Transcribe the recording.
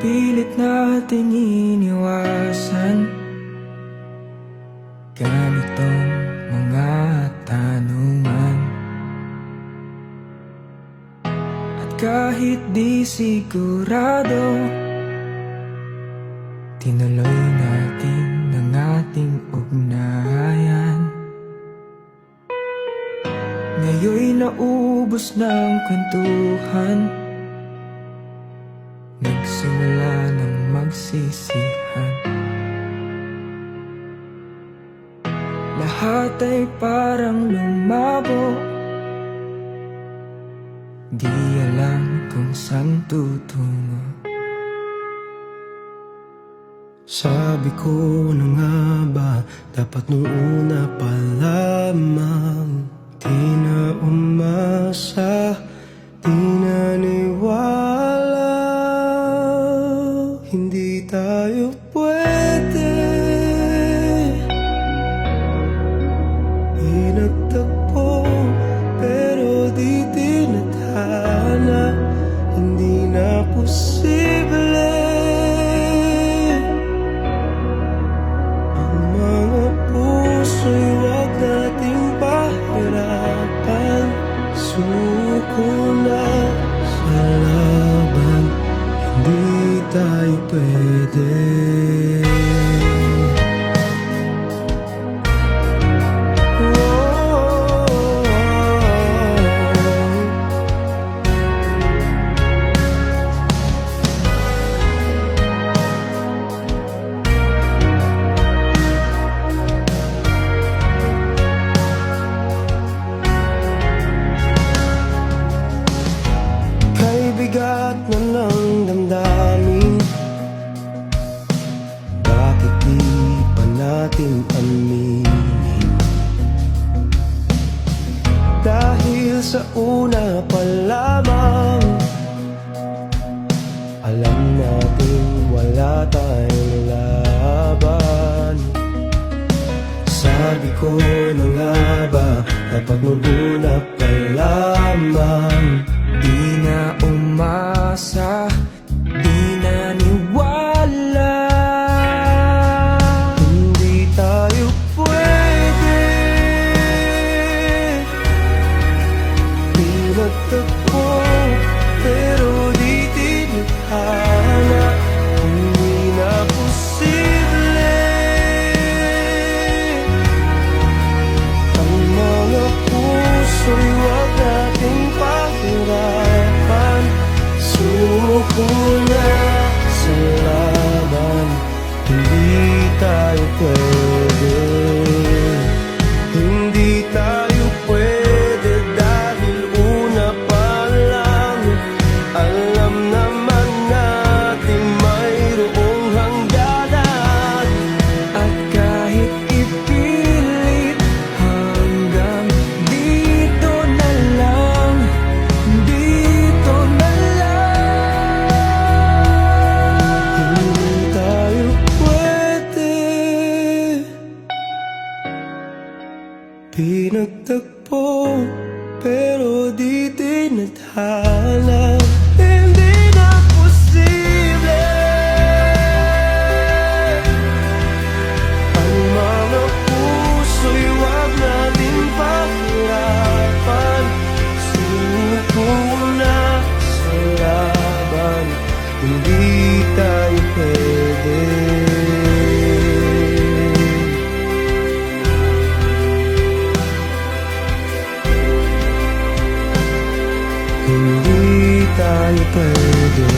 pilit nating iniwasan ganitong mga tanungan. At kahit di sigurado, tinuloy natin ang ating ugnayan. Ngayon'y naubos ng kwentuhan, nagsimula ng magsisihan. Lahat ay parang lumabo, di alam kung saan tutungo. Sabi ko na nga ba, dapat nung una pa lamang. Di na umasa, di naniwala, hindi tayo pwede. Pinagtagpo, pero di tinadhana, hindi na posible. Ang mga puso'y wag nating pahirapan. Suko na sa laban, hindi tayo pwede. Bigat na ng damdamin, bakit di pa natin aminin? Dahil sa una pa lamang, alam natin wala tayong laban. Sabi ko na nga ba, dapat nung una pa lamang. Di na umasa, di naniwala, hindi tayo pwede. Pinagtagpo, pero di tinadhana, hindi na posible. Ang mga puso'y wag nating pahirapan. Sumuko na sa laban, hindi tayo pwede. Hindi tayo pwede dahil una pa lang, alam naman natin mayroong hangganan. at kahit ipilit hanggang dito na lang, dito na lang. Hindi tayo pwede. Pinagtagpo, pero di tinadhana, hindi na posible. Ang mga puso'y wag natin pahirapan. Suko na sa laban, hindi tayo pwede. Hindi tayo pwede.